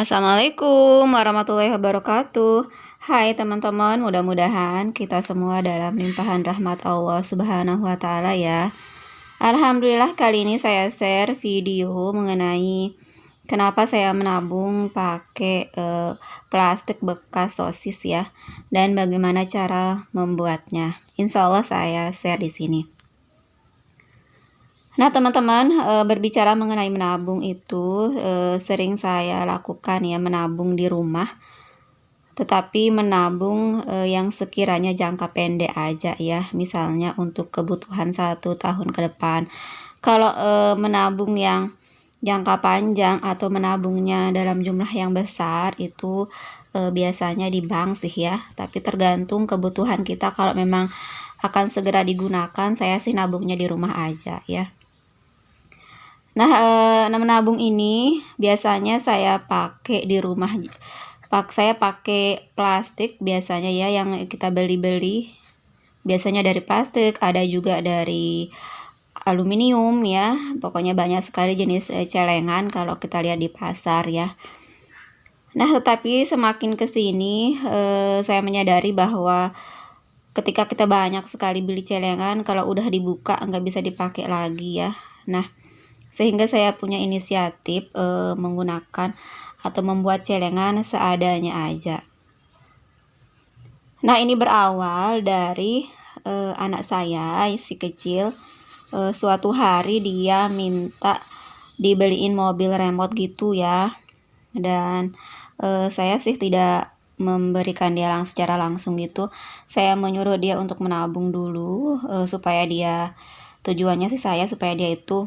Assalamualaikum warahmatullahi wabarakatuh. Hai teman-teman, mudah-mudahan kita semua dalam limpahan rahmat Allah Subhanahu wa Ta'ala ya. Alhamdulillah, kali ini saya share video mengenai kenapa saya menabung pakai plastik bekas sosis ya, dan bagaimana cara membuatnya. Insya Allah saya share di sini. Nah teman-teman, berbicara mengenai menabung itu sering saya lakukan ya, menabung di rumah. Tetapi menabung yang sekiranya jangka pendek aja ya, misalnya untuk kebutuhan 1 tahun ke depan. Kalau menabung yang jangka panjang atau menabungnya dalam jumlah yang besar itu biasanya di bank sih ya. Tapi tergantung kebutuhan kita, kalau memang akan segera digunakan, saya sih nabungnya di rumah aja ya. Nah, menabung ini biasanya saya pakai di rumah. Saya pakai plastik biasanya ya, yang kita beli-beli. Biasanya dari plastik, ada juga dari aluminium ya. Pokoknya banyak sekali jenis celengan kalau kita lihat di pasar ya. Nah, tetapi semakin kesini saya menyadari bahwa ketika kita banyak sekali beli celengan, kalau udah dibuka nggak bisa dipakai lagi ya. Nah, sehingga saya punya inisiatif menggunakan atau membuat celengan seadanya aja. Nah, ini berawal dari anak saya si kecil. Suatu hari dia minta dibeliin mobil remote gitu ya, dan saya sih tidak memberikan dia secara langsung gitu. Saya menyuruh dia untuk menabung dulu supaya dia, tujuannya sih saya supaya dia itu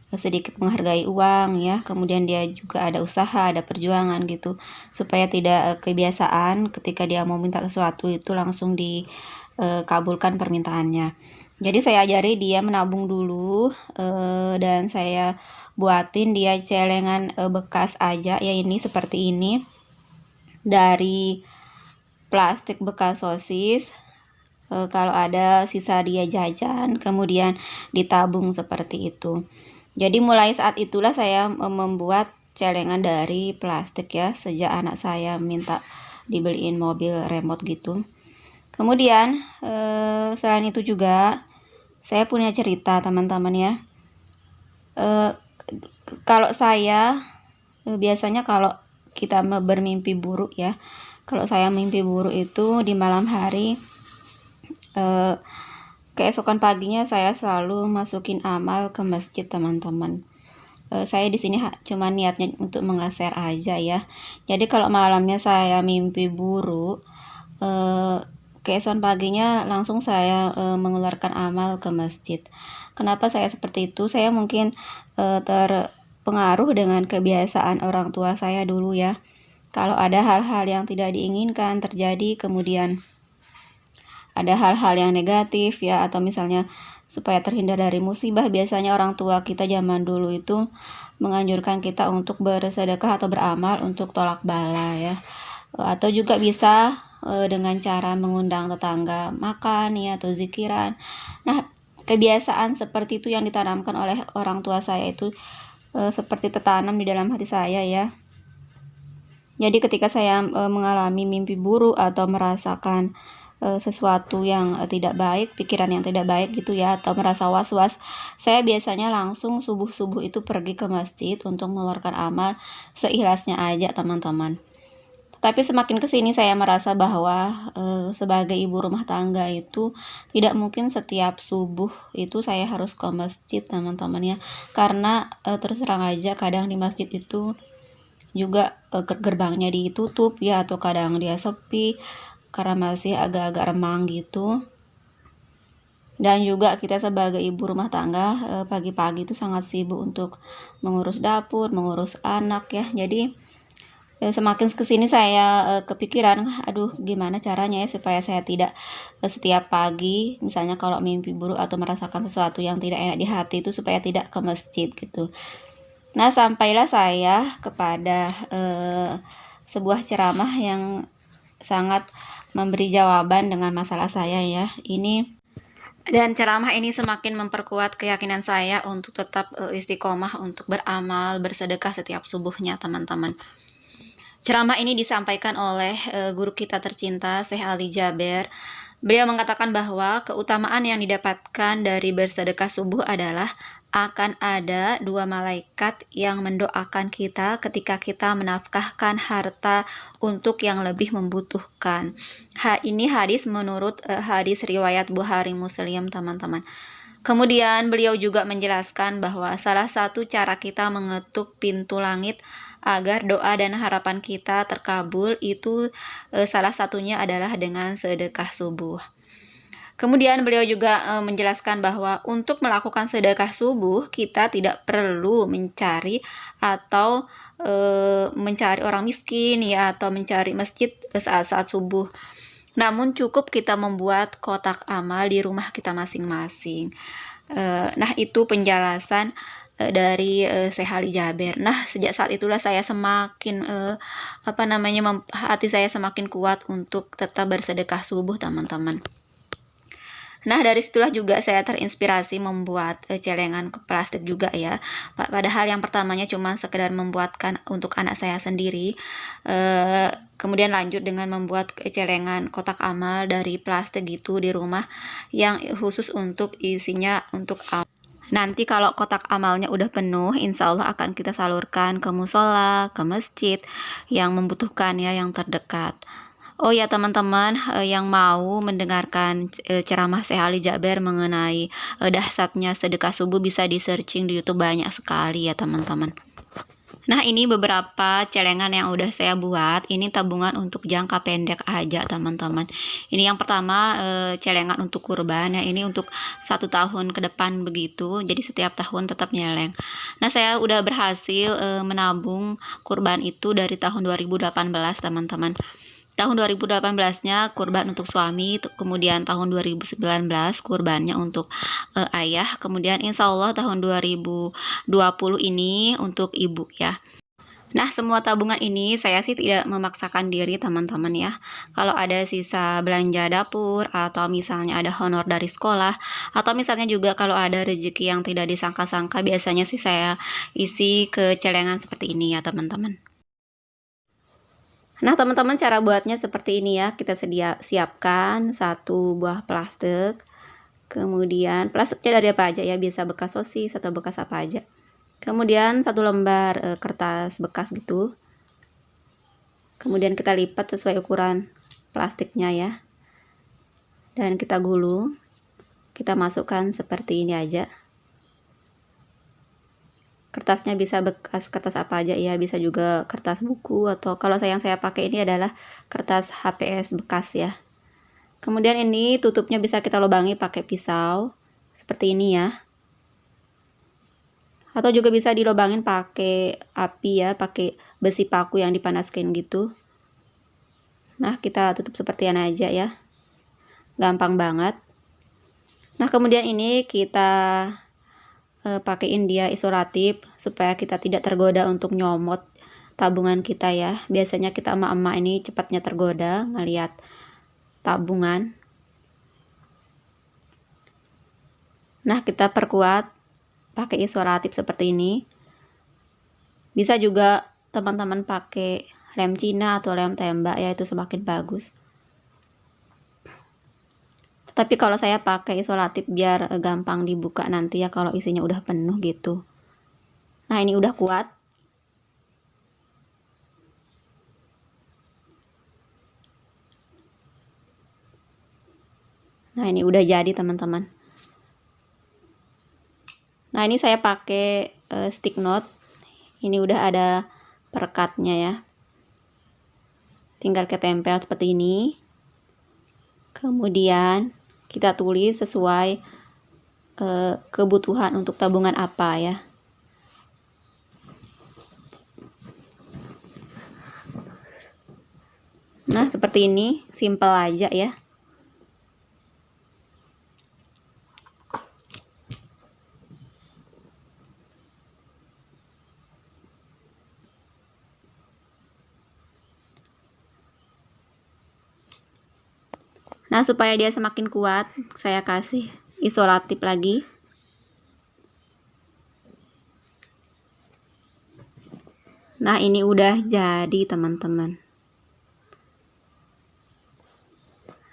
sedikit menghargai uang ya, kemudian dia juga ada usaha, ada perjuangan gitu, supaya tidak kebiasaan ketika dia mau minta sesuatu itu langsung dikabulkan permintaannya. Jadi saya ajari dia menabung dulu, dan saya buatin dia celengan bekas aja ya, ini seperti ini, dari plastik bekas sosis. Kalau ada sisa dia jajan, kemudian ditabung seperti itu. Jadi mulai saat itulah saya membuat celengan dari plastik ya, sejak anak saya minta dibeliin mobil remote gitu. Kemudian selain itu juga saya punya cerita teman-teman ya. Kalau saya biasanya kalau kita bermimpi buruk ya, kalau saya mimpi buruk itu di malam hari, keesokan paginya saya selalu masukin amal ke masjid teman-teman. Saya di sini cuma niatnya untuk nge-share aja ya. Jadi kalau malamnya saya mimpi buruk, keesokan paginya langsung saya mengeluarkan amal ke masjid. Kenapa saya seperti itu? Saya mungkin terpengaruh dengan kebiasaan orang tua saya dulu ya. Kalau ada hal-hal yang tidak diinginkan terjadi, kemudian ada hal-hal yang negatif ya, atau misalnya supaya terhindar dari musibah, biasanya orang tua kita zaman dulu itu menganjurkan kita untuk bersedekah atau beramal untuk tolak bala ya. Atau juga bisa dengan cara mengundang tetangga makan ya, atau zikiran. Nah, kebiasaan seperti itu yang ditanamkan oleh orang tua saya itu seperti tertanam di dalam hati saya ya. Jadi ketika saya mengalami mimpi buruk atau merasakan sesuatu yang tidak baik, pikiran yang tidak baik gitu ya, atau merasa was-was, saya biasanya langsung subuh-subuh itu pergi ke masjid untuk mengeluarkan amal seikhlasnya aja teman-teman. Tapi semakin kesini saya merasa bahwa sebagai ibu rumah tangga itu tidak mungkin setiap subuh itu saya harus ke masjid teman-teman ya, karena terus terang aja kadang di masjid itu juga gerbangnya ditutup ya, atau kadang dia sepi karena masih agak-agak remang gitu. Dan juga kita sebagai ibu rumah tangga pagi-pagi itu sangat sibuk untuk mengurus dapur, mengurus anak ya. Jadi semakin kesini saya kepikiran, aduh gimana caranya ya supaya saya tidak setiap pagi misalnya kalau mimpi buruk atau merasakan sesuatu yang tidak enak di hati itu, supaya tidak ke masjid gitu. Nah, sampailah saya kepada sebuah ceramah yang sangat memberi jawaban dengan masalah saya ya. Dan ceramah ini semakin memperkuat keyakinan saya untuk tetap istiqomah untuk beramal, bersedekah setiap subuhnya teman-teman. Ceramah ini disampaikan oleh guru kita tercinta, Syekh Ali Jaber. Beliau mengatakan bahwa keutamaan yang didapatkan dari bersedekah subuh adalah akan ada 2 malaikat yang mendoakan kita ketika kita menafkahkan harta untuk yang lebih membutuhkan. Ini hadis menurut hadis riwayat Bukhari Muslim, teman-teman. Kemudian beliau juga menjelaskan bahwa salah satu cara kita mengetuk pintu langit agar doa dan harapan kita terkabul itu salah satunya adalah dengan sedekah subuh. Kemudian beliau juga menjelaskan bahwa untuk melakukan sedekah subuh kita tidak perlu mencari atau mencari orang miskin ya, atau mencari masjid saat-saat subuh. Namun cukup kita membuat kotak amal di rumah kita masing-masing. Nah, itu penjelasan dari Syekh Ali Jaber. Nah, sejak saat itulah saya semakin hati saya semakin kuat untuk tetap bersedekah subuh, teman-teman. Nah, dari situlah juga saya terinspirasi membuat celengan plastik juga ya. Padahal yang pertamanya cuma sekedar membuatkan untuk anak saya sendiri. Kemudian lanjut dengan membuat celengan kotak amal dari plastik gitu di rumah yang khusus untuk isinya untuk nanti kalau kotak amalnya udah penuh, insya Allah akan kita salurkan ke musola, ke masjid yang membutuhkan ya, yang terdekat. Oh ya teman-teman, yang mau mendengarkan ceramah Syekh Ali Jaber mengenai dahsyatnya sedekah subuh bisa di searching di YouTube, banyak sekali ya teman-teman. Nah, ini beberapa celengan yang udah saya buat. Ini tabungan untuk jangka pendek aja teman-teman. Ini yang pertama celengan untuk kurban ya. Ini untuk 1 tahun ke depan begitu. Jadi setiap tahun tetap nyeleng. Nah, saya udah berhasil menabung kurban itu dari tahun 2018 teman-teman. Tahun 2018-nya kurban untuk suami, kemudian tahun 2019 kurbannya untuk ayah, kemudian insya Allah tahun 2020 ini untuk ibu ya. Nah, semua tabungan ini saya sih tidak memaksakan diri teman-teman ya. Kalau ada sisa belanja dapur, atau misalnya ada honor dari sekolah, atau misalnya juga kalau ada rezeki yang tidak disangka-sangka, biasanya sih saya isi ke celengan seperti ini ya teman-teman. Nah teman-teman, cara buatnya seperti ini ya. Kita siapkan 1 buah plastik. Kemudian plastiknya dari apa aja ya, bisa bekas sosis atau bekas apa aja. Kemudian 1 lembar kertas bekas gitu. Kemudian kita lipat sesuai ukuran plastiknya ya. Dan kita gulung. Kita masukkan seperti ini aja. Kertasnya bisa bekas kertas apa aja ya, bisa juga kertas buku, atau kalau yang saya pakai ini adalah kertas HPS bekas ya. Kemudian ini tutupnya bisa kita lubangi pakai pisau seperti ini ya, atau juga bisa dilubangin pakai api ya, pakai besi paku yang dipanaskan gitu. Nah, kita tutup seperti ini aja ya, gampang banget. Nah, kemudian ini kita pakaiin dia isolatif supaya kita tidak tergoda untuk nyomot tabungan kita ya. Biasanya kita emak-emak ini cepatnya tergoda ngelihat tabungan. Nah, kita perkuat pakai isolatif seperti ini. Bisa juga teman-teman pakai lem Cina atau lem tembak ya, itu semakin bagus. Tapi kalau saya pakai isolatif biar gampang dibuka nanti ya kalau isinya udah penuh gitu. Nah, ini udah kuat. Nah, ini udah jadi teman-teman. Nah, ini saya pakai stick note. Ini udah ada perekatnya ya. Tinggal ketempel seperti ini. Kemudian kita tulis sesuai kebutuhan untuk tabungan apa ya. Nah, seperti ini, simple aja ya. Nah, supaya dia semakin kuat, saya kasih isolatif lagi. Nah, ini udah jadi, teman-teman.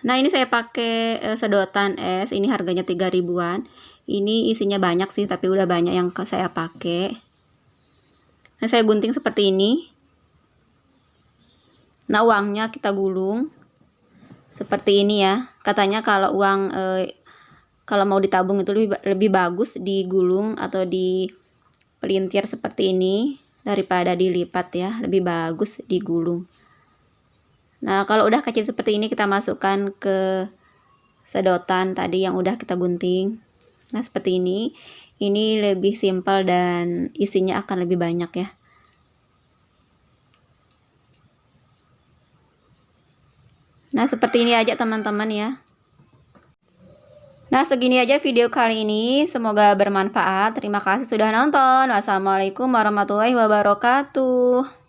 Nah, ini saya pakai sedotan es. Ini harganya 3 ribuan. Ini isinya banyak sih, tapi udah banyak yang saya pakai. Nah, saya gunting seperti ini. Nah, uangnya kita gulung seperti ini ya. Katanya kalau uang kalau mau ditabung itu lebih bagus digulung atau dipelintir seperti ini daripada dilipat ya. Lebih bagus digulung. Nah, kalau udah kecil seperti ini kita masukkan ke sedotan tadi yang udah kita gunting. Nah, seperti ini. Ini lebih simpel dan isinya akan lebih banyak ya. Nah, seperti ini aja teman-teman ya. Nah, segini aja video kali ini. Semoga bermanfaat. Terima kasih sudah nonton. Wassalamualaikum warahmatullahi wabarakatuh.